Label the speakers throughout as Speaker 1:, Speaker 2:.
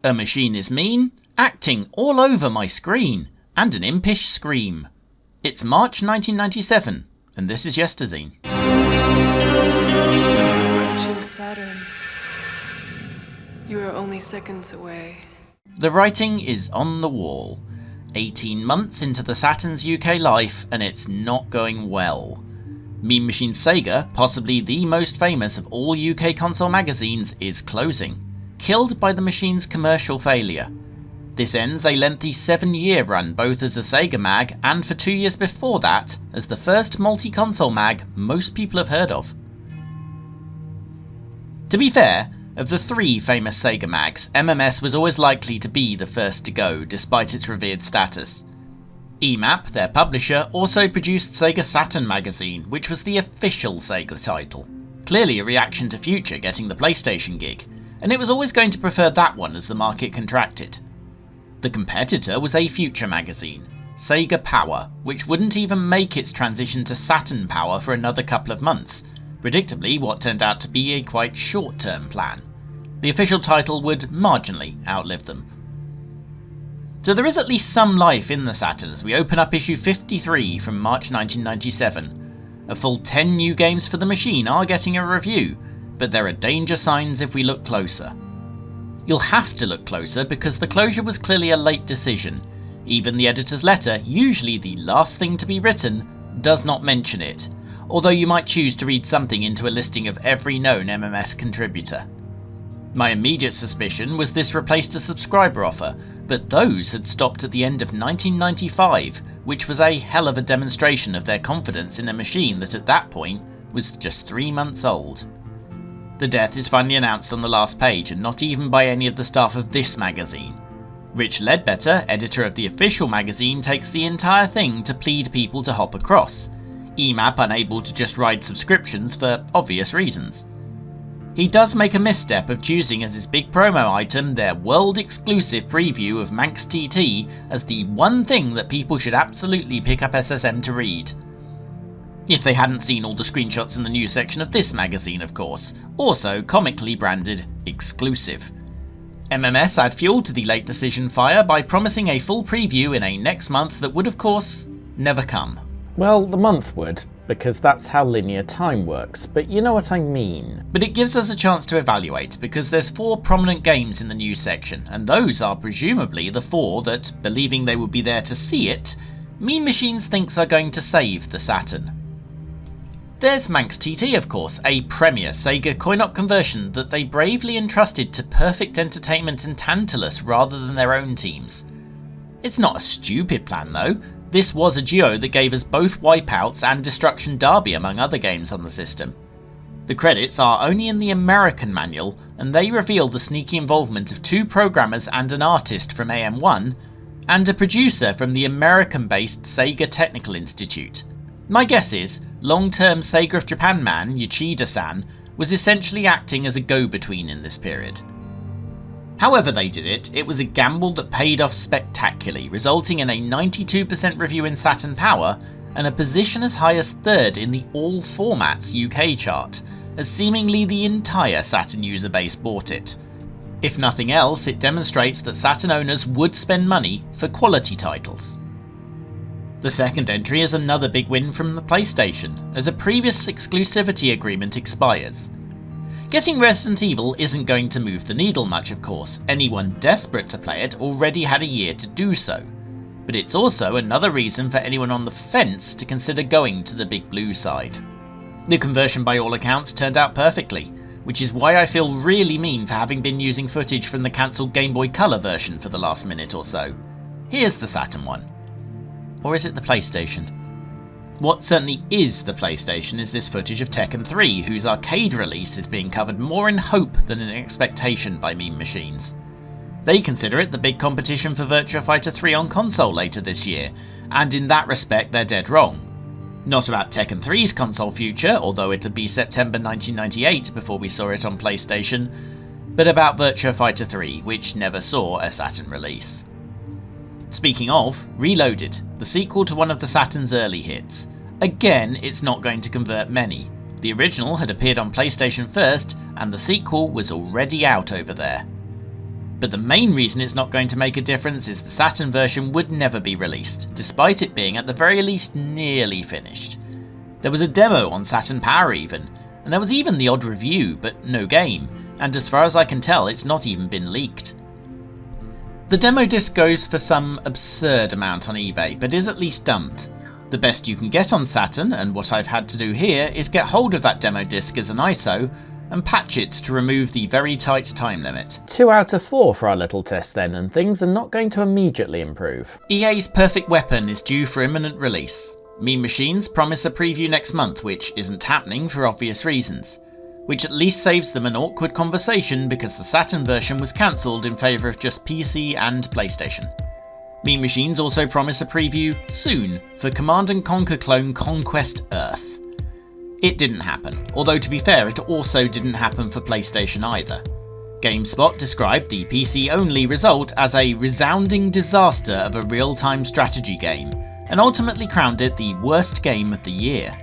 Speaker 1: A machine is mean, acting all over my screen, and an impish scream. It's March 1997, and this is Yesterzine.
Speaker 2: Approaching Saturn. You are only seconds away.
Speaker 1: The writing is on the wall. 18 months into the Saturn's UK life, and it's not going well. Mean Machines Sega, possibly the most famous of all UK console magazines, is closing, killed by the machine's commercial failure. This ends a lengthy 7-year run both as a Sega mag and for 2 years before that as the first multi-console mag most people have heard of. To be fair, of the 3 famous Sega mags, MMS was always likely to be the first to go despite its revered status. EMAP, their publisher, also produced Sega Saturn magazine, which was the official Sega title. Clearly a reaction to Future getting the PlayStation gig, and it was always going to prefer that one as the market contracted. The competitor was a Future magazine, Sega Power, which wouldn't even make its transition to Saturn Power for another couple of months, predictably what turned out to be a quite short-term plan. The official title would marginally outlive them. So there is at least some life in the Saturn as we open up issue 53 from March 1997. A full 10 new games for the machine are getting a review, but there are danger signs if we look closer. You'll have to look closer because the closure was clearly a late decision. Even the editor's letter, usually the last thing to be written, does not mention it, although you might choose to read something into a listing of every known MMS contributor. My immediate suspicion was this replaced a subscriber offer, but those had stopped at the end of 1995, which was a hell of a demonstration of their confidence in a machine that at that point was just 3 months old. The death is finally announced on the last page, and not even by any of the staff of this magazine. Rich Ledbetter, editor of the official magazine, takes the entire thing to plead people to hop across, EMAP unable to just ride subscriptions for obvious reasons. He does make a misstep of choosing as his big promo item their world-exclusive preview of Manx TT as the one thing that people should absolutely pick up SSM to read. If they hadn't seen all the screenshots in the news section of this magazine, of course, also comically branded exclusive. MMS add fuel to the late decision fire by promising a full preview in a next month that would, of course, never come.
Speaker 3: Well, the month would, because that's how linear time works, but you know what I mean.
Speaker 1: But it gives us a chance to evaluate, because there's 4 prominent games in the news section, and those are presumably the 4 that, believing they would be there to see it, Mean Machines thinks are going to save the Saturn. There's Manx TT, of course, a premier Sega coin-op conversion that they bravely entrusted to Perfect Entertainment and Tantalus rather than their own teams. It's not a stupid plan though. This was a duo that gave us both Wipeouts and Destruction Derby among other games on the system. The credits are only in the American manual, and they reveal the sneaky involvement of 2 programmers and an artist from AM1, and a producer from the American-based Sega Technical Institute. My guess is, long-term Sega of Japan man Yoshida-san was essentially acting as a go-between in this period. However they did it, it was a gamble that paid off spectacularly, resulting in a 92% review in Saturn Power and a position as high as 3rd in the All Formats UK chart, as seemingly the entire Saturn user base bought it. If nothing else, it demonstrates that Saturn owners would spend money for quality titles. The second entry is another big win from the PlayStation, as a previous exclusivity agreement expires. Getting Resident Evil isn't going to move the needle much, of course. Anyone desperate to play it already had a year to do so. But it's also another reason for anyone on the fence to consider going to the Big Blue side. The conversion by all accounts turned out perfectly, which is why I feel really mean for having been using footage from the cancelled Game Boy Color version for the last minute or so. Here's the Saturn one. Or is it the PlayStation? What certainly is the PlayStation is this footage of Tekken 3, whose arcade release is being covered more in hope than in expectation by Mean Machines. They consider it the big competition for Virtua Fighter 3 on console later this year, and in that respect they're dead wrong. Not about Tekken 3's console future, although it'd be September 1998 before we saw it on PlayStation, but about Virtua Fighter 3, which never saw a Saturn release. Speaking of, Reloaded, the sequel to one of the Saturn's early hits. Again, it's not going to convert many. The original had appeared on PlayStation first, and the sequel was already out over there. But the main reason it's not going to make a difference is the Saturn version would never be released, despite it being at the very least nearly finished. There was a demo on Saturn Power even, and there was even the odd review, but no game, and as far as I can tell it's not even been leaked. The demo disc goes for some absurd amount on eBay, but is at least dumped. The best you can get on Saturn, and what I've had to do here, is get hold of that demo disc as an ISO, and patch it to remove the very tight time limit.
Speaker 3: 2 out of 4 for our little test then, and things are not going to immediately improve.
Speaker 1: EA's Perfect Weapon is due for imminent release. Mean Machines promise a preview next month, which isn't happening for obvious reasons. Which at least saves them an awkward conversation because the Saturn version was cancelled in favour of just PC and PlayStation. Mean Machines also promise a preview soon for Command & Conquer clone Conquest Earth. It didn't happen, although to be fair it also didn't happen for PlayStation either. GameSpot described the PC-only result as a resounding disaster of a real-time strategy game, and ultimately crowned it the worst game of the year.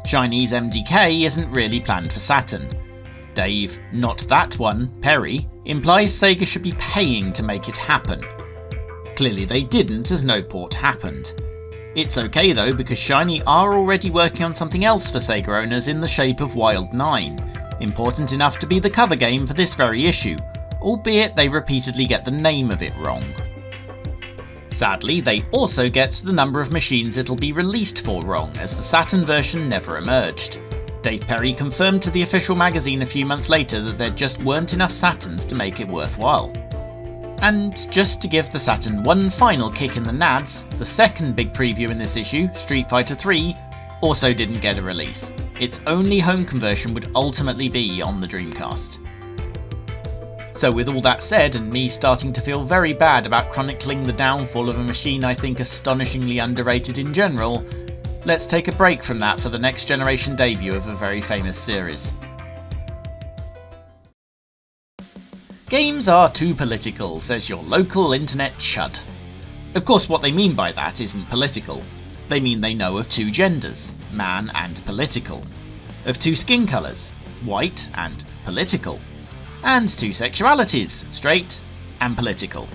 Speaker 1: Shiny's MDK isn't really planned for Saturn. Dave, not that one, Perry, implies Sega should be paying to make it happen. Clearly they didn't, as no port happened. It's okay though, because Shiny are already working on something else for Sega owners in the shape of Wild 9, important enough to be the cover game for this very issue, albeit they repeatedly get the name of it wrong. Sadly, they also get the number of machines it'll be released for wrong, as the Saturn version never emerged. Dave Perry confirmed to the official magazine a few months later that there just weren't enough Saturns to make it worthwhile. And just to give the Saturn one final kick in the nads, the second big preview in this issue, Street Fighter 3, also didn't get a release. Its only home conversion would ultimately be on the Dreamcast. So with all that said, and me starting to feel very bad about chronicling the downfall of a machine I think astonishingly underrated in general, let's take a break from that for the next generation debut of a very famous series. Games are too political, says your local internet chud. Of course what they mean by that isn't political. They mean they know of 2 genders, man and political. Of 2 skin colours, white and political. And 2 sexualities, straight and political.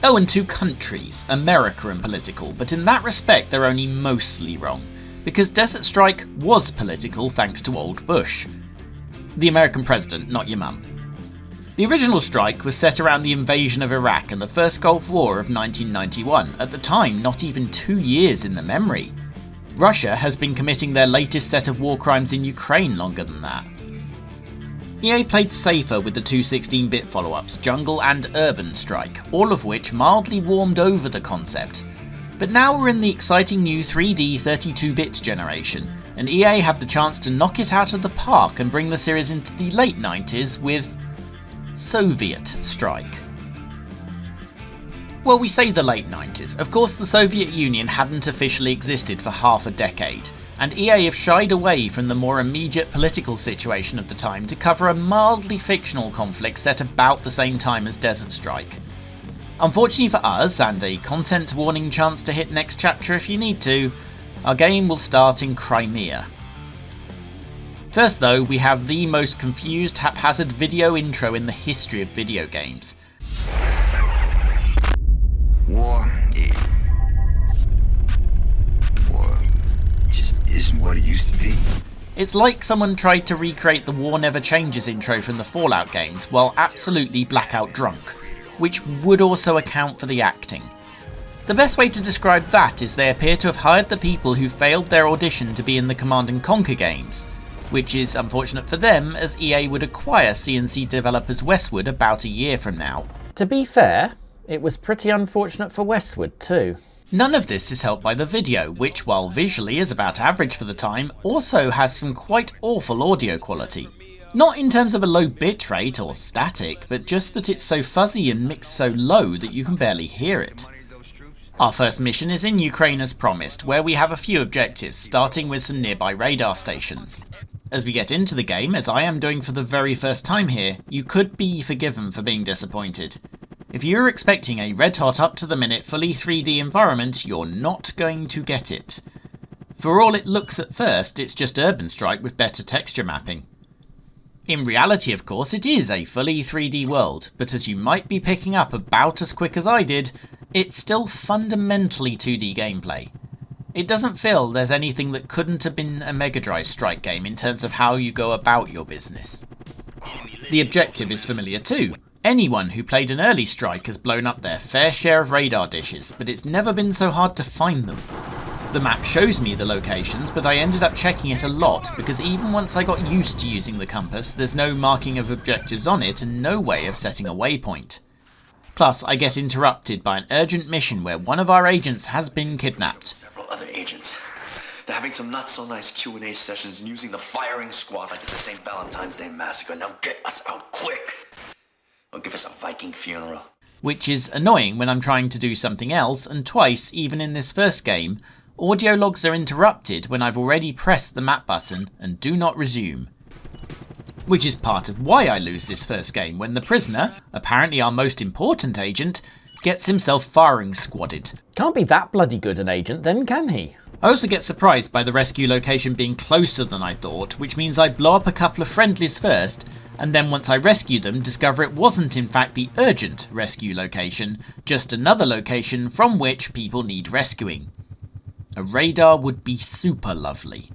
Speaker 1: Oh, and 2 countries, America and political, but in that respect they're only mostly wrong, because Desert Strike was political thanks to old Bush. The American president, not your mum. The original strike was set around the invasion of Iraq and the First Gulf War of 1991, at the time not even 2 years in the memory. Russia has been committing their latest set of war crimes in Ukraine longer than that. EA played safer with the 2 16-bit follow-ups, Jungle and Urban Strike, all of which mildly warmed over the concept. But now we're in the exciting new 3D 32-bit generation, and EA have the chance to knock it out of the park and bring the series into the late 90s with Soviet Strike. Well, we say the late 90s. Of course, the Soviet Union hadn't officially existed for half a decade, and EA have shied away from the more immediate political situation of the time to cover a mildly fictional conflict set about the same time as Desert Strike. Unfortunately for us, and a content warning chance to hit next chapter if you need to, our game will start in Crimea. First though, we have the most confused, haphazard video intro in the history of video games.
Speaker 4: War just isn't what it used to be.
Speaker 1: It's like someone tried to recreate the War Never Changes intro from the Fallout games while absolutely blackout drunk, which would also account for the acting. The best way to describe that is they appear to have hired the people who failed their audition to be in the Command & Conquer games, which is unfortunate for them as EA would acquire CNC developers Westwood about a year from now.
Speaker 3: To be fair, it was pretty unfortunate for Westwood too.
Speaker 1: None of this is helped by the video, which while visually is about average for the time, also has some quite awful audio quality. Not in terms of a low bitrate or static, but just that it's so fuzzy and mixed so low that you can barely hear it. Our first mission is in Ukraine as promised, where we have a few objectives, starting with some nearby radar stations. As we get into the game, as I am doing for the very first time here, you could be forgiven for being disappointed. If you're expecting a red-hot up-to-the-minute fully 3D environment, you're not going to get it. For all it looks at first, it's just Urban Strike with better texture mapping. In reality, of course, it is a fully 3D world, but as you might be picking up about as quick as I did, it's still fundamentally 2D gameplay. It doesn't feel there's anything that couldn't have been a Mega Drive Strike game in terms of how you go about your business. The objective is familiar too. Anyone who played an early Strike has blown up their fair share of radar dishes, but it's never been so hard to find them. The map shows me the locations, but I ended up checking it a lot because even once I got used to using the compass, there's no marking of objectives on it and no way of setting a waypoint. Plus, I get interrupted by an urgent mission where one of our agents has been kidnapped.
Speaker 5: Several other agents. They're having some not so nice Q&A sessions and using the firing squad like it's the St. Valentine's Day massacre. Now get us out quick! Or give us a Viking funeral.
Speaker 1: Which is annoying when I'm trying to do something else, and twice, even in this first game, audio logs are interrupted when I've already pressed the map button and do not resume. Which is part of why I lose this first game when the prisoner, apparently our most important agent, gets himself firing squadded.
Speaker 3: Can't be that bloody good an agent then, can he?
Speaker 1: I also get surprised by the rescue location being closer than I thought, which means I blow up a couple of friendlies first, and then once I rescue them, discover it wasn't in fact the urgent rescue location, just another location from which people need rescuing. A radar would be super lovely.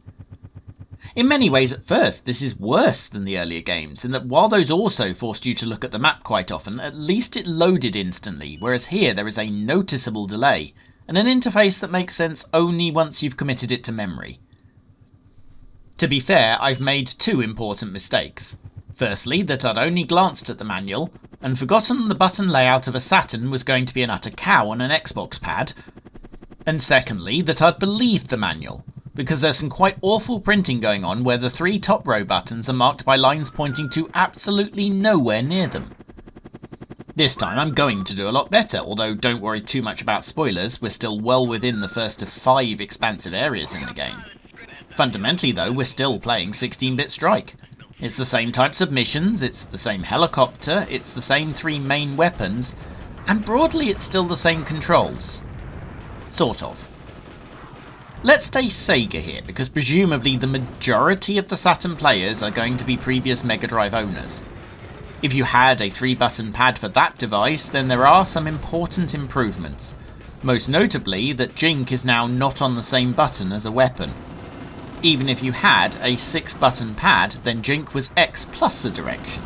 Speaker 1: In many ways at first, this is worse than the earlier games, in that while those also forced you to look at the map quite often, at least it loaded instantly, whereas here there is a noticeable delay, and an interface that makes sense only once you've committed it to memory. To be fair, I've made two important mistakes. Firstly, that I'd only glanced at the manual, and forgotten the button layout of a Saturn was going to be an utter cow on an Xbox pad, and secondly, that I'd believed the manual, because there's some quite awful printing going on where the three top row buttons are marked by lines pointing to absolutely nowhere near them. This time I'm going to do a lot better, although don't worry too much about spoilers, we're still well within the first of 5 expansive areas in the game. Fundamentally though, we're still playing 16-bit Strike. It's the same types of missions, it's the same helicopter, it's the same 3 main weapons, and broadly it's still the same controls. Sort of. Let's stay Sega here, because presumably the majority of the Saturn players are going to be previous Mega Drive owners. If you had a 3-button pad for that device, then there are some important improvements. Most notably that Jink is now not on the same button as a weapon. Even if you had a 6-button pad, then Jink was X plus a direction.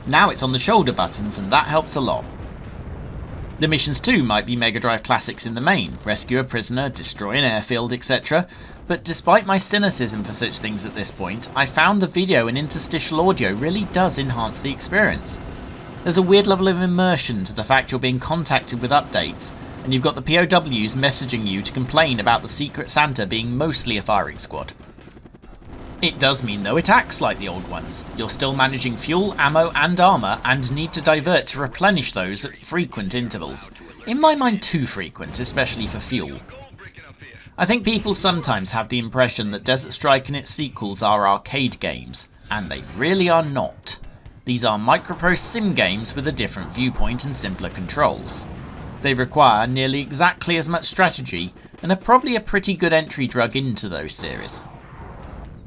Speaker 1: Now it's on the shoulder buttons, and that helps a lot. The missions too might be Mega Drive classics in the main, rescue a prisoner, destroy an airfield, etc. But despite my cynicism for such things at this point, I found the video and interstitial audio really does enhance the experience. There's a weird level of immersion to the fact you're being contacted with updates, and you've got the POWs messaging you to complain about the Secret Santa being mostly a firing squad. It does mean though it acts like the old ones. You're still managing fuel, ammo and armour and need to divert to replenish those at frequent intervals. In my mind too frequent, especially for fuel. I think people sometimes have the impression that Desert Strike and its sequels are arcade games, and they really are not. These are microprose sim games with a different viewpoint and simpler controls. They require nearly exactly as much strategy and are probably a pretty good entry drug into those series.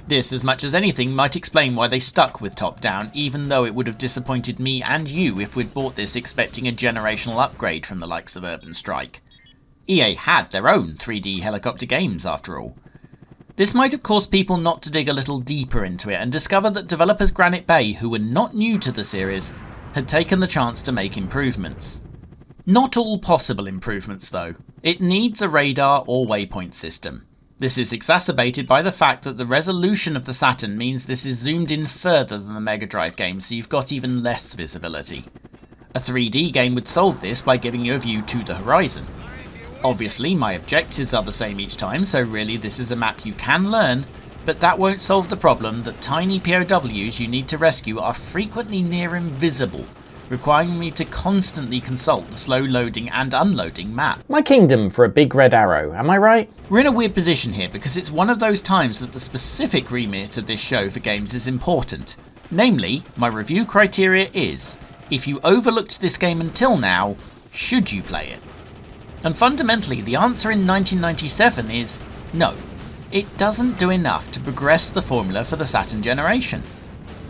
Speaker 1: This, as much as anything, might explain why they stuck with top-down, even though it would have disappointed me and you if we'd bought this expecting a generational upgrade from the likes of Urban Strike. EA had their own 3D helicopter games, after all. This might have caused people not to dig a little deeper into it and discover that developers Granite Bay, who were not new to the series, had taken the chance to make improvements. Not all possible improvements, though. It needs a radar or waypoint system. This is exacerbated by the fact that the resolution of the Saturn means this is zoomed in further than the Mega Drive game, so you've got even less visibility. A 3D game would solve this by giving you a view to the horizon. Obviously, my objectives are the same each time, so really this is a map you can learn, but that won't solve the problem that tiny POWs you need to rescue are frequently near invisible, requiring me to constantly consult the slow loading and unloading map.
Speaker 3: My kingdom for a big red arrow, am I right?
Speaker 1: We're in a weird position here because it's one of those times that the specific remit of this show for games is important. Namely, my review criteria is, if you overlooked this game until now, should you play it? And fundamentally, the answer in 1997 is no. It doesn't do enough to progress the formula for the Saturn generation.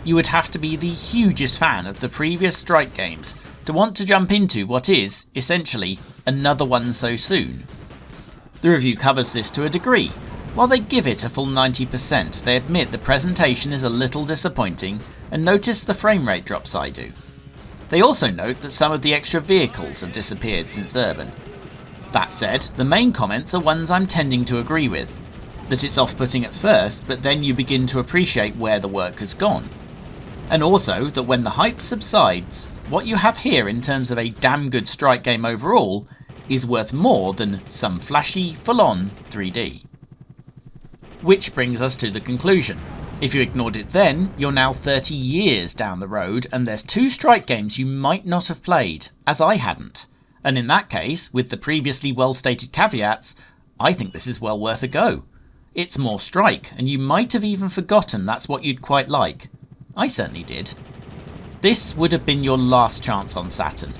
Speaker 1: you would have to be the hugest fan of the previous Strike games to want to jump into what is, essentially, another one so soon. The review covers this to a degree. While they give it a full 90%, they admit the presentation is a little disappointing and notice the frame rate drops I do. They also note that some of the extra vehicles have disappeared since Urban. That said, the main comments are ones I'm tending to agree with. That it's off-putting at first, but then you begin to appreciate where the work has gone. And also that when the hype subsides, what you have here in terms of a damn good Strike game overall is worth more than some flashy, full-on 3D. Which brings us to the conclusion. If you ignored it then, you're now 30 years down the road and there's 2 Strike games you might not have played, as I hadn't. And in that case, with the previously well-stated caveats, I think this is well worth a go. It's more Strike, and you might have even forgotten that's what you'd quite like. I certainly did. This would have been your last chance on Saturn.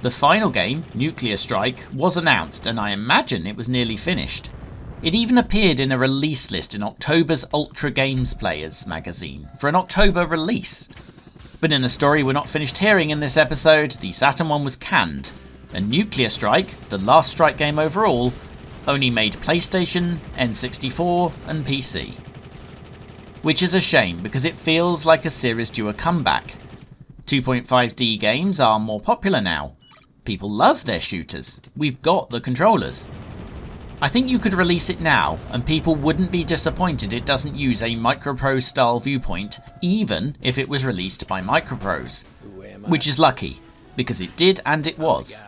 Speaker 1: The final game, Nuclear Strike, was announced and I imagine it was nearly finished. It even appeared in a release list in October's Ultra Games Players magazine for an October release. But in a story we're not finished hearing in this episode, the Saturn one was canned, and Nuclear Strike, the last Strike game overall, only made PlayStation, N64 and PC. Which is a shame because it feels like a series due a comeback. 2.5D games are more popular now. People love their shooters. We've got the controllers. I think you could release it now and people wouldn't be disappointed it doesn't use a Microprose style viewpoint, even if it was released by Microprose. Which is lucky, because it did and it was.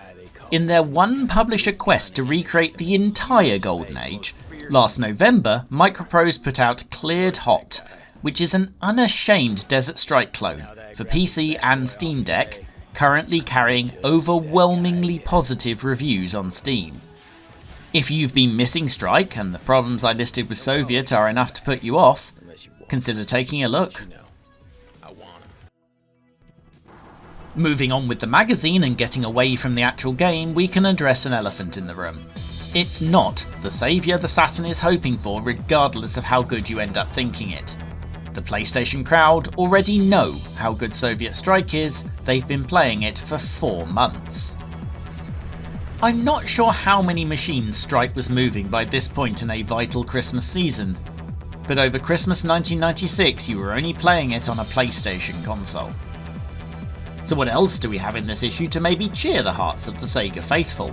Speaker 1: In their one publisher quest to recreate the entire Golden Age, last November Microprose put out Cleared Hot, which is an unashamed Desert Strike clone for PC and Steam Deck, currently carrying overwhelmingly positive reviews on Steam. If you've been missing Strike and the problems I listed with Soviet are enough to put you off, consider taking a look. Moving on with the magazine and getting away from the actual game, we can address an elephant in the room. It's not the saviour the Saturn is hoping for, regardless of how good you end up thinking it. The PlayStation crowd already know how good Soviet Strike is, they've been playing it for 4 months. I'm not sure how many machines Strike was moving by this point in a vital Christmas season, but over Christmas 1996 you were only playing it on a PlayStation console. So what else do we have in this issue to maybe cheer the hearts of the Sega faithful?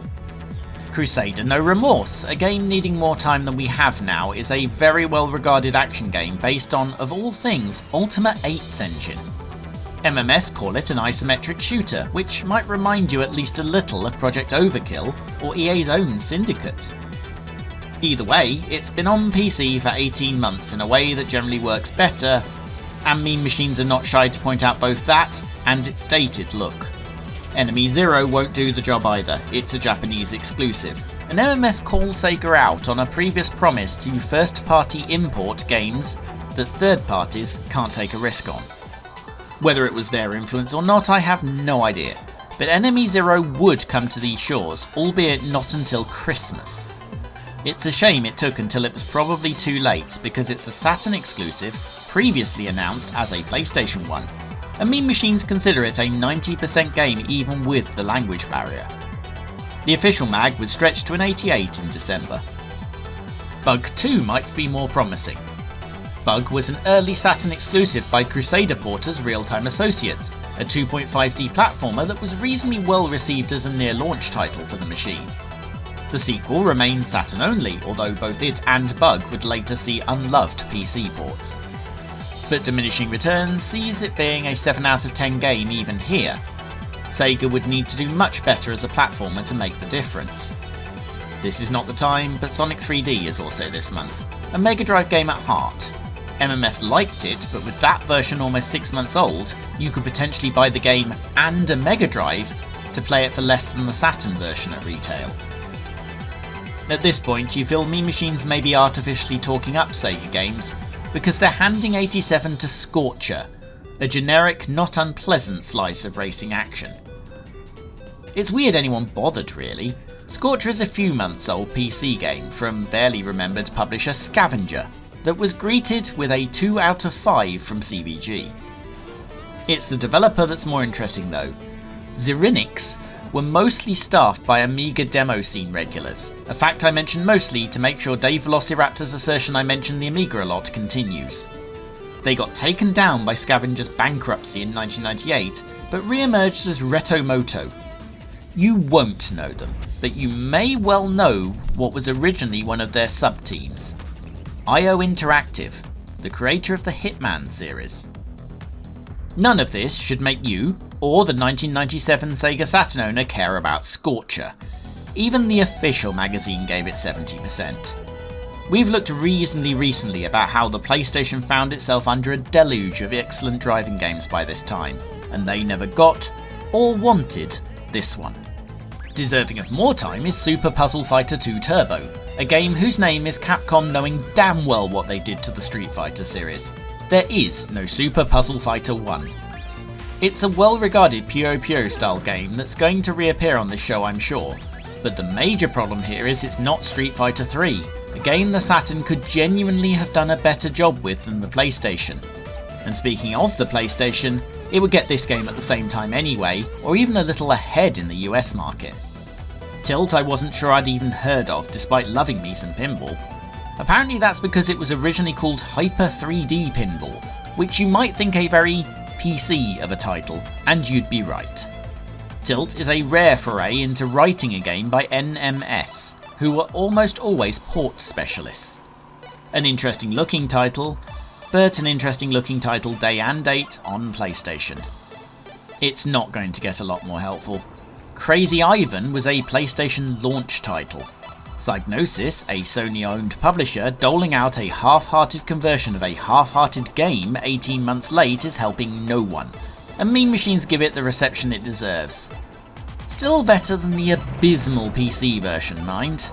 Speaker 1: Crusader No Remorse, a game needing more time than we have now, is a very well regarded action game based on, of all things, Ultima 8's engine. MMS call it an isometric shooter, which might remind you at least a little of Project Overkill or EA's own Syndicate. Either way, it's been on PC for 18 months in a way that generally works better, and Mean Machines are not shy to point out both that and its dated look. Enemy Zero won't do the job either, it's a Japanese exclusive, and MMS call Sega out on a previous promise to first-party import games that third parties can't take a risk on. Whether it was their influence or not, I have no idea, but Enemy Zero would come to these shores, albeit not until Christmas. It's a shame it took until it was probably too late, because it's a Saturn exclusive, previously announced as a PlayStation one, and Mean Machines consider it a 90% game even with the language barrier. The official mag was stretched to an 88 in December. Bug 2 might be more promising. Bug was an early Saturn exclusive by Crusader porters Real-Time Associates, a 2.5D platformer that was reasonably well received as a near-launch title for the machine. The sequel remains Saturn only, although both it and Bug would later see unloved PC ports. But Diminishing Returns sees it being a 7 out of 10 game even here. Sega would need to do much better as a platformer to make the difference. This is not the time, but Sonic 3D is also this month, a Mega Drive game at heart. MMS liked it, but with that version almost 6 months old, you could potentially buy the game and a Mega Drive to play it for less than the Saturn version at retail. At this point, you feel Mean Machines may be artificially talking up Sega games, because they're handing 87 to Scorcher, a generic, not unpleasant slice of racing action. It's weird anyone bothered really. Scorcher is a few months old PC game from barely remembered publisher Scavenger that was greeted with a 2 out of 5 from CBG. It's the developer that's more interesting though. Zyrinix were mostly staffed by Amiga demo scene regulars, a fact I mention mostly to make sure Dave Velociraptor's assertion I mention the Amiga a lot continues. They got taken down by Scavenger's bankruptcy in 1998, but re-emerged as Retomoto. You won't know them, but you may well know what was originally one of their sub-teams. IO Interactive, the creator of the Hitman series. None of this should make you, or the 1997 Sega Saturn owner, care about Scorcher. Even the official magazine gave it 70%. We've looked reasonably recently about how the PlayStation found itself under a deluge of excellent driving games by this time, and they never got, or wanted, this one. Deserving of more time is Super Puzzle Fighter 2 Turbo, a game whose name is Capcom knowing damn well what they did to the Street Fighter series. There is no Super Puzzle Fighter 1. It's a well-regarded Puyo Puyo style game that's going to reappear on this show, I'm sure, but the major problem here is it's not Street Fighter 3, a game the Saturn could genuinely have done a better job with than the PlayStation. And speaking of the PlayStation, it would get this game at the same time anyway, or even a little ahead in the US market. Tilt I wasn't sure I'd even heard of, despite loving me some pinball. Apparently that's because it was originally called Hyper 3D Pinball, which you might think a very PC of a title, and you'd be right. Tilt is a rare foray into writing a game by NMS, who are almost always port specialists. An interesting looking title, but an interesting looking title day and date on PlayStation. It's not going to get a lot more helpful. Crazy Ivan was a PlayStation launch title. Psygnosis, a Sony-owned publisher, doling out a half-hearted conversion of a half-hearted game 18 months late is helping no one, and Mean Machines give it the reception it deserves. Still better than the abysmal PC version, mind.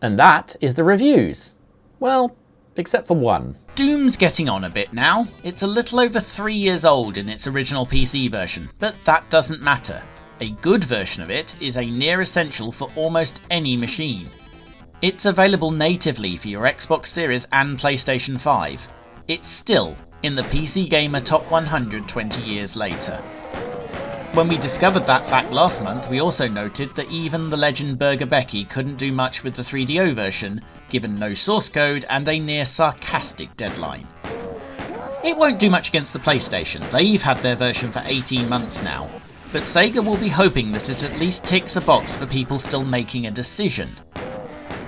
Speaker 3: And that is the reviews. Well, except for one.
Speaker 1: Doom's getting on a bit now. It's a little over 3 years old in its original PC version, but that doesn't matter. A good version of it is a near essential for almost any machine. It's available natively for your Xbox Series and PlayStation 5. It's still in the PC Gamer Top 100 20 years later. When we discovered that fact last month, we also noted that even the legend Burger Becky couldn't do much with the 3DO version, given no source code and a near sarcastic deadline. It won't do much against the PlayStation, they've had their version for 18 months now, but Sega will be hoping that it at least ticks a box for people still making a decision.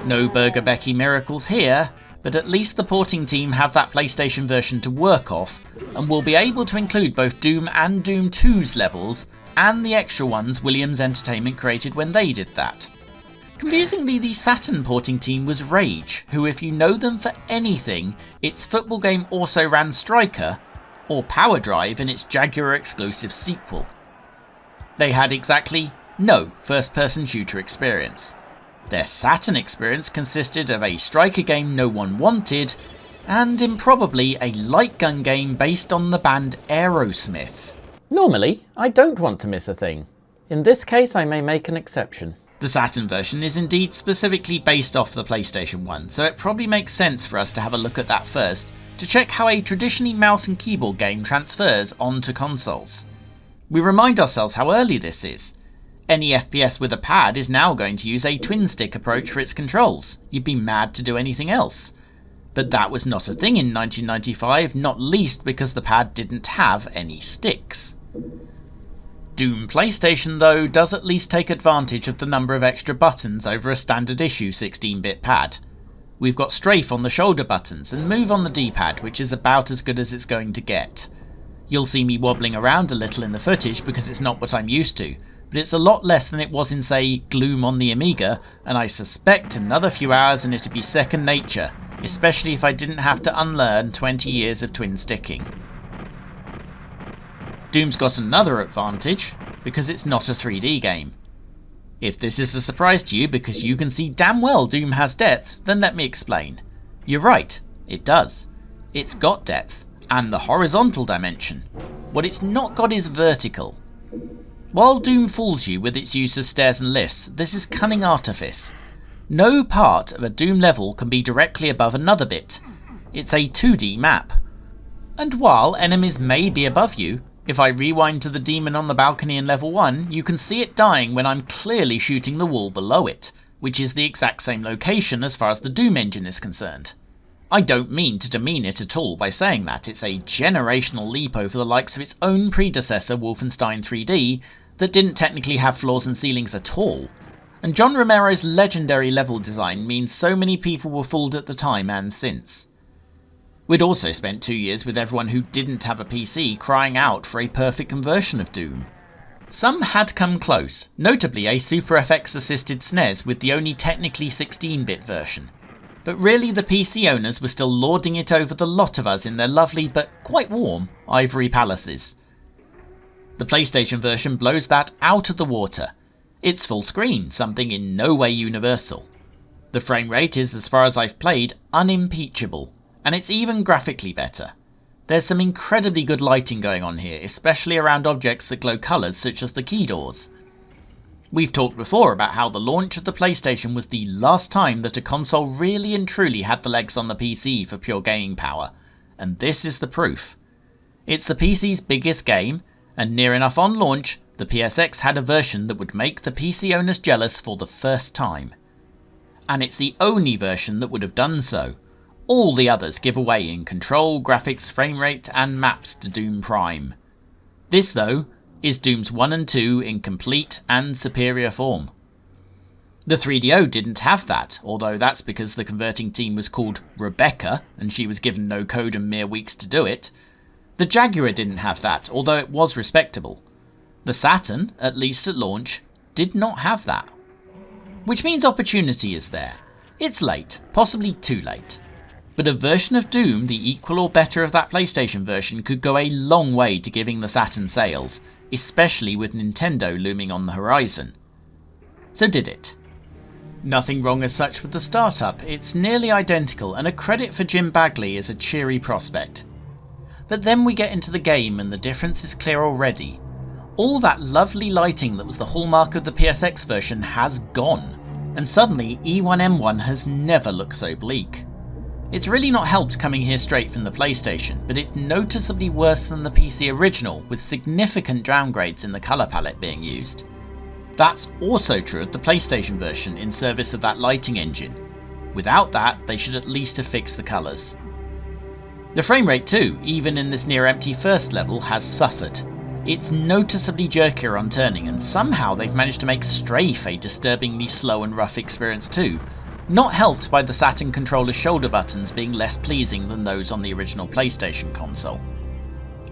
Speaker 1: No Burger Becky miracles here, but at least the porting team have that PlayStation version to work off, and will be able to include both Doom and Doom 2's levels, and the extra ones Williams Entertainment created when they did that. Confusingly, the Saturn porting team was Rage, who if you know them for anything, its football game also ran Striker, or Power Drive in its Jaguar exclusive sequel. They had exactly no first-person shooter experience. Their Saturn experience consisted of a Striker game no one wanted, and improbably a light gun game based on the band Aerosmith.
Speaker 3: Normally, I don't want to miss a thing. In this case, I may make an exception.
Speaker 1: The Saturn version is indeed specifically based off the PlayStation 1, so it probably makes sense for us to have a look at that first, to check how a traditionally mouse and keyboard game transfers onto consoles. We remind ourselves how early this is. Any FPS with a pad is now going to use a twin-stick approach for its controls. You'd be mad to do anything else. But that was not a thing in 1995, not least because the pad didn't have any sticks. Doom PlayStation, though, does at least take advantage of the number of extra buttons over a standard issue 16-bit pad. We've got strafe on the shoulder buttons and move on the D-pad, which is about as good as it's going to get. You'll see me wobbling around a little in the footage because it's not what I'm used to, but it's a lot less than it was in, say, Gloom on the Amiga, and I suspect another few hours and it'd be second nature, especially if I didn't have to unlearn 20 years of twin sticking. Doom's got another advantage, because it's not a 3D game. If this is a surprise to you because you can see damn well Doom has depth, then let me explain. You're right, it does. It's got depth, and the horizontal dimension. What it's not got is vertical. While Doom fools you with its use of stairs and lifts, this is cunning artifice. No part of a Doom level can be directly above another bit. It's a 2D map. And while enemies may be above you, if I rewind to the demon on the balcony in level 1, you can see it dying when I'm clearly shooting the wall below it, which is the exact same location as far as the Doom engine is concerned. I don't mean to demean it at all by saying that. It's a generational leap over the likes of its own predecessor Wolfenstein 3D that didn't technically have floors and ceilings at all. And John Romero's legendary level design means so many people were fooled at the time and since. We'd also spent 2 years with everyone who didn't have a PC crying out for a perfect conversion of Doom. Some had come close, notably a Super FX assisted SNES with the only technically 16-bit version. But really the PC owners were still lording it over the lot of us in their lovely but quite warm ivory palaces. The PlayStation version blows that out of the water. It's full screen, something in no way universal. The frame rate is, as far as I've played, unimpeachable, and it's even graphically better. There's some incredibly good lighting going on here, especially around objects that glow colours such as the key doors. We've talked before about how the launch of the PlayStation was the last time that a console really and truly had the legs on the PC for pure gaming power, and this is the proof. It's the PC's biggest game, and near enough on launch, the PSX had a version that would make the PC owners jealous for the first time. And it's the only version that would have done so. All the others give away in control, graphics, frame rate, and maps to Doom Prime. This, though, is Dooms 1 and 2 in complete and superior form. The 3DO didn't have that, although that's because the converting team was called Rebecca and she was given no code and mere weeks to do it. The Jaguar didn't have that, although it was respectable. The Saturn, at least at launch, did not have that. Which means opportunity is there. It's late, possibly too late. But a version of Doom the equal or better of that PlayStation version could go a long way to giving the Saturn sales, especially with Nintendo looming on the horizon. So did it. Nothing wrong as such with the startup, it's nearly identical, and a credit for Jim Bagley is a cheery prospect. But then we get into the game and the difference is clear already. All that lovely lighting that was the hallmark of the PSX version has gone, and suddenly E1M1 has never looked so bleak. It's really not helped coming here straight from the PlayStation, but it's noticeably worse than the PC original, with significant downgrades in the colour palette being used. That's also true of the PlayStation version in service of that lighting engine. Without that, they should at least have fixed the colours. The frame rate too, even in this near empty first level, has suffered. It's noticeably jerkier on turning, and somehow they've managed to make Strafe a disturbingly slow and rough experience too, not helped by the Saturn controller's shoulder buttons being less pleasing than those on the original PlayStation console.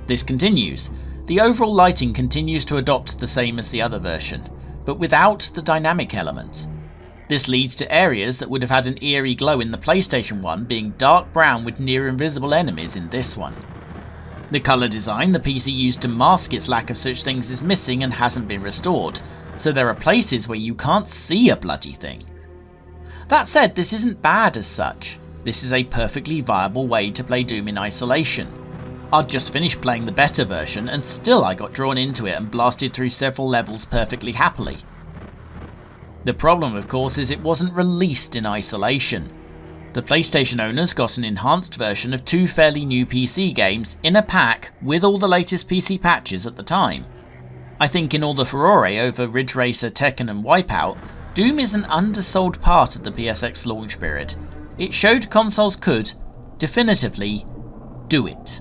Speaker 1: This continues. The overall lighting continues to adopt the same as the other version, but without the dynamic element. This leads to areas that would have had an eerie glow in the PlayStation 1 being dark brown with near invisible enemies in this one. The colour design the PC used to mask its lack of such things is missing and hasn't been restored, so there are places where you can't see a bloody thing. That said, this isn't bad as such. This is a perfectly viable way to play Doom in isolation. I'd just finished playing the better version and still I got drawn into it and blasted through several levels perfectly happily. The problem, of course, is it wasn't released in isolation. The PlayStation owners got an enhanced version of 2 fairly new PC games in a pack with all the latest PC patches at the time. I think in all the furore over Ridge Racer, Tekken and Wipeout, Doom is an undersold part of the PSX launch period. It showed consoles could, definitively, do it.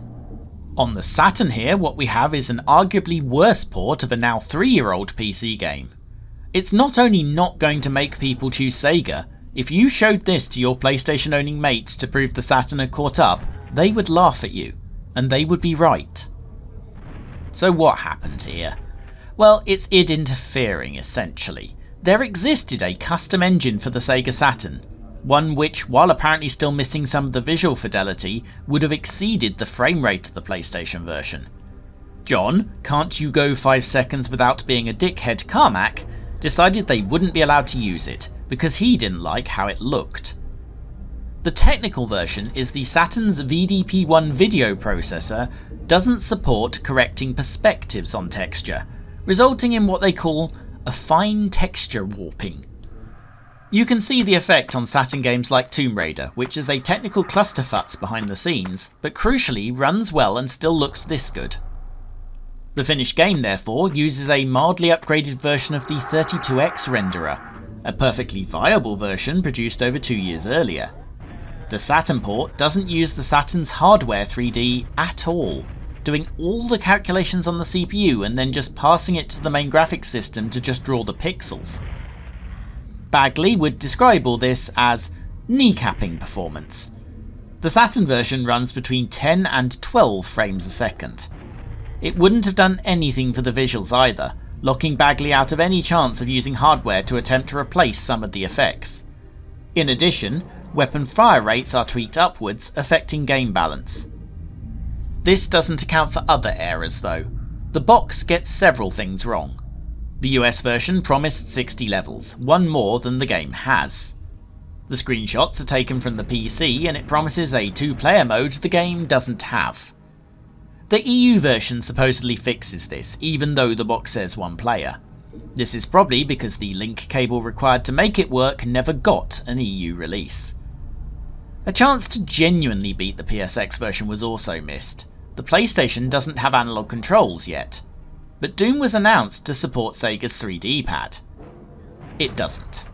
Speaker 1: On the Saturn here, what we have is an arguably worse port of a now 3-year-old PC game. It's not only not going to make people choose Sega, if you showed this to your PlayStation-owning mates to prove the Saturn had caught up, they would laugh at you, and they would be right. So what happened here? Well, it's id interfering, essentially. There existed a custom engine for the Sega Saturn, one which, while apparently still missing some of the visual fidelity, would have exceeded the frame rate of the PlayStation version. John, can't you go 5 seconds without being a dickhead Carmack, decided they wouldn't be allowed to use it, because he didn't like how it looked. The technical version is the Saturn's VDP1 video processor doesn't support correcting perspectives on texture, resulting in what they call a fine texture warping. You can see the effect on Saturn games like Tomb Raider, which is a technical clusterfuss behind the scenes, but crucially runs well and still looks this good. The finished game, therefore, uses a mildly upgraded version of the 32X renderer, a perfectly viable version produced over 2 years earlier. The Saturn port doesn't use the Saturn's hardware 3D at all, doing all the calculations on the CPU and then just passing it to the main graphics system to just draw the pixels. Bagley would describe all this as kneecapping performance. The Saturn version runs between 10 and 12 frames a second. It wouldn't have done anything for the visuals either, locking Bagley out of any chance of using hardware to attempt to replace some of the effects. In addition, weapon fire rates are tweaked upwards, affecting game balance. This doesn't account for other errors though. The box gets several things wrong. The US version promised 60 levels, one more than the game has. The screenshots are taken from the PC and it promises a 2-player mode the game doesn't have. The EU version supposedly fixes this, even though the box says 1 player. This is probably because the link cable required to make it work never got an EU release. A chance to genuinely beat the PSX version was also missed. The PlayStation doesn't have analog controls yet, but Doom was announced to support Sega's 3D pad. It doesn't.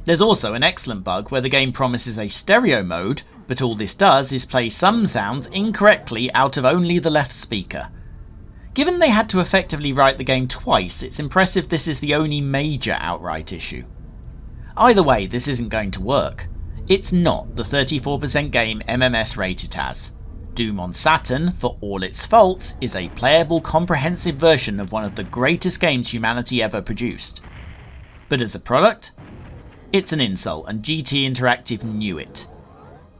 Speaker 1: There's also an excellent bug where the game promises a stereo mode, but all this does is play some sounds incorrectly out of only the left speaker. Given they had to effectively write the game twice, it's impressive this is the only major outright issue. Either way, this isn't going to work. It's not the 34% game MMS rate it as. Doom on Saturn, for all its faults, is a playable, comprehensive version of one of the greatest games humanity ever produced. But as a product, it's an insult, and GT Interactive knew it.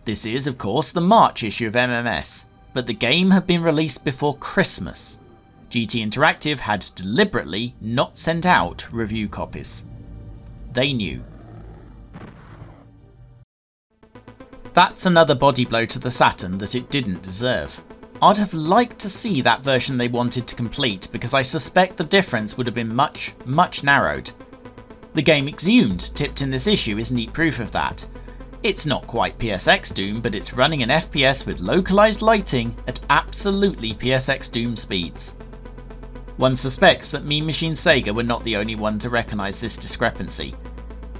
Speaker 1: This is, of course, the March issue of MMS, but the game had been released before Christmas. GT Interactive had deliberately not sent out review copies. They knew. That's another body blow to the Saturn that it didn't deserve. I'd have liked to see that version they wanted to complete because I suspect the difference would have been much narrowed. The game Exhumed, tipped in this issue, is neat proof of that. It's not quite PSX Doom, but it's running an FPS with localized lighting at absolutely PSX Doom speeds. One suspects that Mean Machines Sega were not the only one to recognise this discrepancy.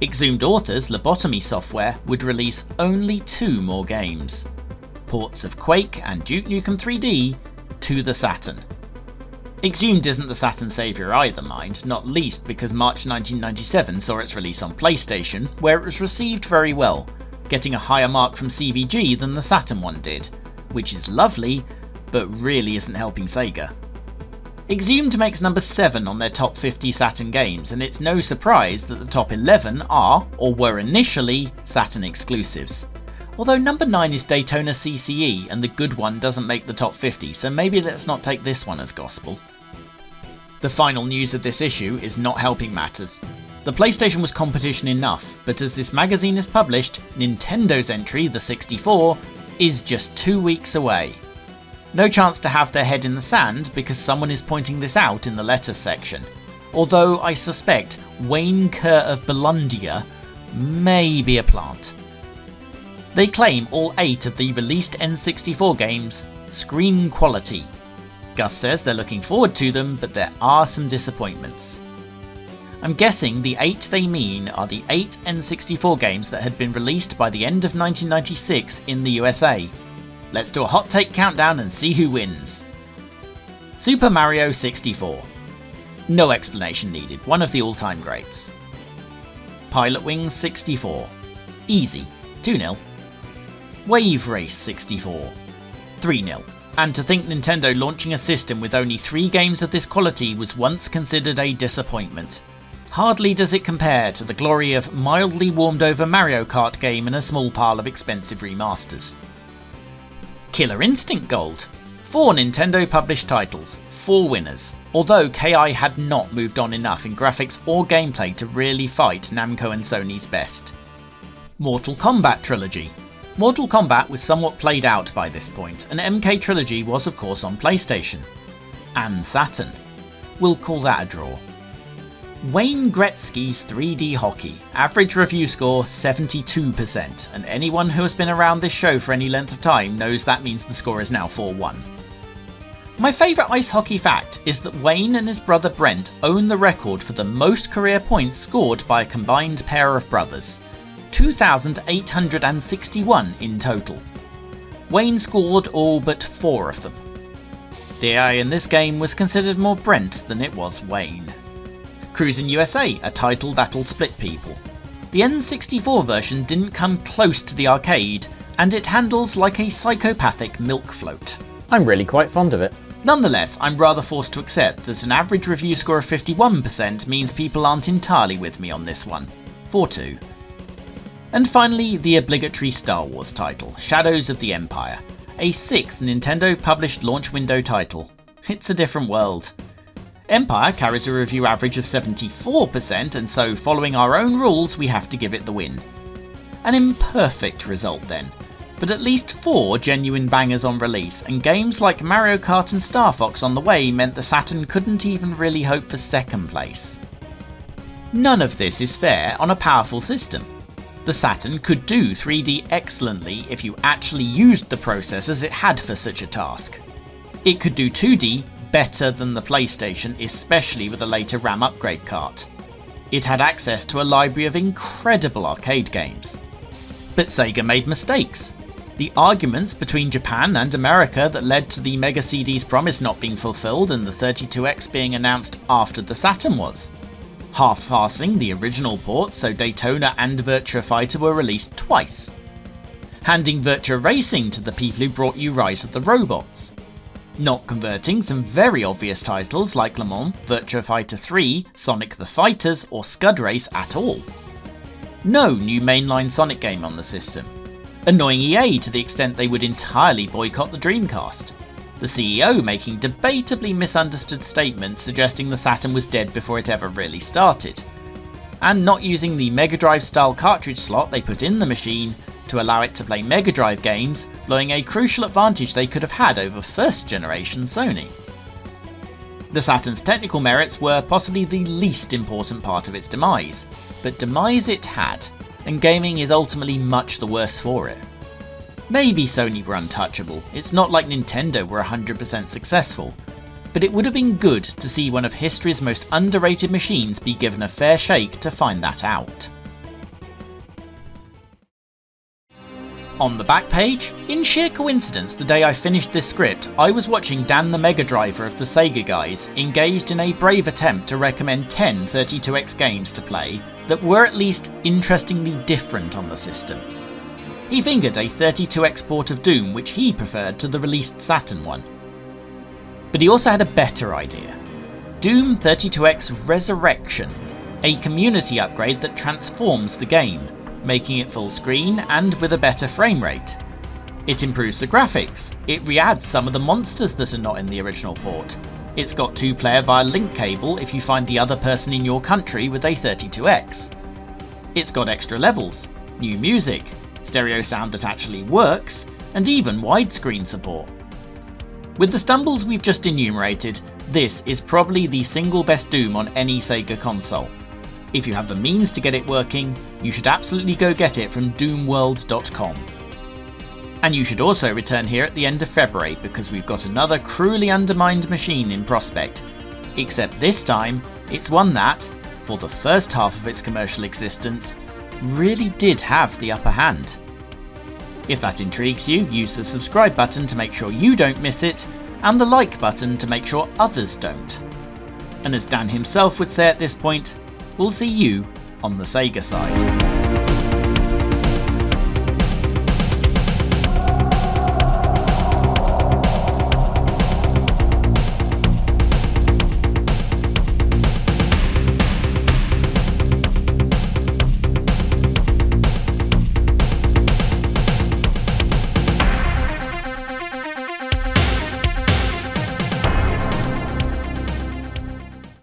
Speaker 1: Exhumed Authors' Lobotomy software would release only 2 more games. Ports of Quake and Duke Nukem 3D to the Saturn. Exhumed isn't the Saturn saviour either, mind, not least because March 1997 saw its release on PlayStation, where it was received very well, getting a higher mark from CVG than the Saturn one did, which is lovely, but really isn't helping Sega. Exhumed makes number 7 on their top 50 Saturn games, and it's no surprise that the top 11 are, or were initially, Saturn exclusives. Although number 9 is Daytona CCE, and the good one doesn't make the top 50, so maybe let's not take this one as gospel. The final news of this issue is not helping matters. The PlayStation was competition enough, but as this magazine is published, Nintendo's entry, the 64, is just 2 weeks away. No chance to have their head in the sand because someone is pointing this out in the letters section, although I suspect Wayne Kerr of Bolundia may be a plant. They claim all 8 of the released N64 games scream quality. Gus says they're looking forward to them, but there are some disappointments. I'm guessing the 8 they mean are the 8 N64 games that had been released by the end of 1996 in the USA. Let's do a hot take countdown and see who wins. Super Mario 64. No explanation needed, one of the all-time greats. Pilot Wings 64. Easy, 2-0. Wave Race 64. 3-0. And to think Nintendo launching a system with only 3 games of this quality was once considered a disappointment. Hardly does it compare to the glory of mildly warmed over Mario Kart game and a small pile of expensive remasters. Killer Instinct Gold. 4 Nintendo published titles, 4 winners, although KI had not moved on enough in graphics or gameplay to really fight Namco and Sony's best. Mortal Kombat Trilogy. Mortal Kombat was somewhat played out by this point, and MK Trilogy was of course on PlayStation. And Saturn. We'll call that a draw. Wayne Gretzky's 3D Hockey, average review score 72%, and anyone who has been around this show for any length of time knows that means the score is now 4-1. My favourite ice hockey fact is that Wayne and his brother Brent own the record for the most career points scored by a combined pair of brothers, 2,861 in total. Wayne scored all but 4 of them. The AI in this game was considered more Brent than it was Wayne. Cruisin' USA, a title that'll split people. The N64 version didn't come close to the arcade, and it handles like a psychopathic milk float.
Speaker 3: I'm really quite fond of it.
Speaker 1: Nonetheless, I'm rather forced to accept that an average review score of 51% means people aren't entirely with me on this one. 4-2. And finally, the obligatory Star Wars title, Shadows of the Empire, a 6th Nintendo published launch window title. It's a different world. Empire carries a review average of 74%, and so following our own rules we have to give it the win. An imperfect result then, but at least 4 genuine bangers on release, and games like Mario Kart and Star Fox on the way meant the Saturn couldn't even really hope for second place. None of this is fair on a powerful system. The Saturn could do 3D excellently if you actually used the processors it had for such a task. It could do 2D better than the PlayStation, especially with a later RAM upgrade cart. It had access to a library of incredible arcade games. But Sega made mistakes. The arguments between Japan and America that led to the Mega CD's promise not being fulfilled and the 32X being announced after the Saturn was. Half-passing the original port so Daytona and Virtua Fighter were released twice. Handing Virtua Racing to the people who brought you Rise of the Robots. Not converting some very obvious titles like Le Mans, Virtua Fighter 3, Sonic the Fighters or Scud Race at all. No new mainline Sonic game on the system. Annoying EA to the extent they would entirely boycott the Dreamcast. The CEO making debatably misunderstood statements suggesting the Saturn was dead before it ever really started. And not using the Mega Drive style cartridge slot they put in the machine to allow it to play Mega Drive games, blowing a crucial advantage they could have had over first generation Sony. The Saturn's technical merits were possibly the least important part of its demise, but demise it had, and gaming is ultimately much the worse for it. Maybe Sony were untouchable, it's not like Nintendo were 100% successful, but it would have been good to see one of history's most underrated machines be given a fair shake to find that out. On the back page, in sheer coincidence the day I finished this script, I was watching Dan the Mega Driver of the Sega Guys engaged in a brave attempt to recommend 10 32X games to play that were at least interestingly different on the system. He fingered a 32X port of Doom which he preferred to the released Saturn one. But he also had a better idea. Doom 32X Resurrection, a community upgrade that transforms the game, making it full screen and with a better frame rate. It improves the graphics, it re-adds some of the monsters that are not in the original port. It's got 2-player via link cable if you find the other person in your country with a 32X. It's got extra levels, new music, stereo sound that actually works, and even widescreen support. With the stumbles we've just enumerated, this is probably the single best Doom on any Sega console. If you have the means to get it working, you should absolutely go get it from doomworld.com. And you should also return here at the end of February because we've got another cruelly undermined machine in prospect. Except this time, it's one that, for the first half of its commercial existence, really did have the upper hand. If that intrigues you, use the subscribe button to make sure you don't miss it, and the like button to make sure others don't. And as Dan himself would say at this point, we'll see you on the Sega side.